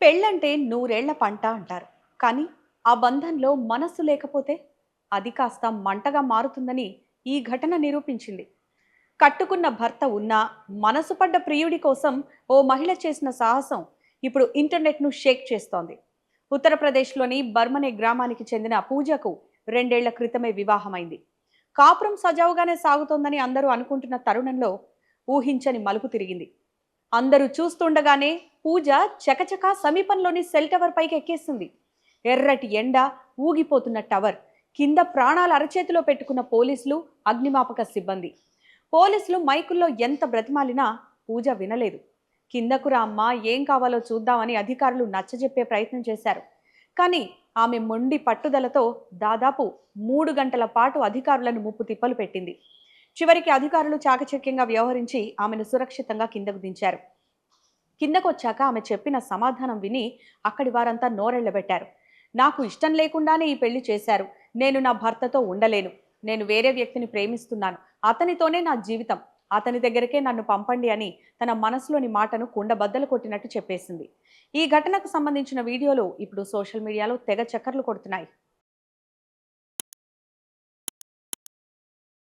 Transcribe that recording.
పెళ్ళంటే నూరేళ్ల పంట అంటారు. కానీ ఆ బంధంలో మనస్సు లేకపోతే అది కాస్త మంటగా మారుతుందని ఈ ఘటన నిరూపించింది. కట్టుకున్న భర్త ఉన్నా మనసు పడ్డ ప్రియుడి కోసం ఓ మహిళ చేసిన సాహసం ఇప్పుడు ఇంటర్నెట్ను షేక్ చేస్తోంది. ఉత్తరప్రదేశ్లోని బర్మనే గ్రామానికి చెందిన పూజకు 2 ఏళ్ల క్రితమే వివాహమైంది. కాపురం సజావుగానే సాగుతోందని అందరూ అనుకుంటున్న తరుణంలో ఊహించని మలుపు తిరిగింది. అందరూ చూస్తుండగానే పూజ చకచకా సమీపంలోని సెల్ టవర్ పైకి ఎక్కేసింది. ఎర్రటి ఎండ, ఊగిపోతున్న టవర్ కింద ప్రాణాలు అరచేతిలో పెట్టుకున్న పోలీసులు, అగ్నిమాపక సిబ్బంది. పోలీసులు మైకుల్లో ఎంత బ్రతిమాలినా పూజ వినలేదు. కిందకు రా అమ్మా, ఏం కావాలో చూద్దామని అధికారులు నచ్చజెప్పే ప్రయత్నం చేశారు. కానీ ఆమె మొండి పట్టుదలతో దాదాపు 3 గంటల పాటు అధికారులను ముప్పు తిప్పలు పెట్టింది. చివరికి అధికారులు చాకచక్యంగా వ్యవహరించి ఆమెను సురక్షితంగా కిందకు దించారు. కిందకొచ్చాక ఆమె చెప్పిన సమాధానం విని అక్కడి వారంతా నోరెళ్లబెట్టారు. నాకు ఇష్టం లేకుండానే ఈ పెళ్లి చేశారు. నేను నా భర్తతో ఉండలేను. నేను వేరే వ్యక్తిని ప్రేమిస్తున్నాను. అతనితోనే నా జీవితం. అతని దగ్గరకే నన్ను పంపండి అని తన మనసులోని మాటను కుండబద్దలు కొట్టినట్టు చెప్పేసింది. ఈ ఘటనకు సంబంధించిన వీడియోలు ఇప్పుడు సోషల్ మీడియాలో తెగ చక్కర్లు కొడుతున్నాయి.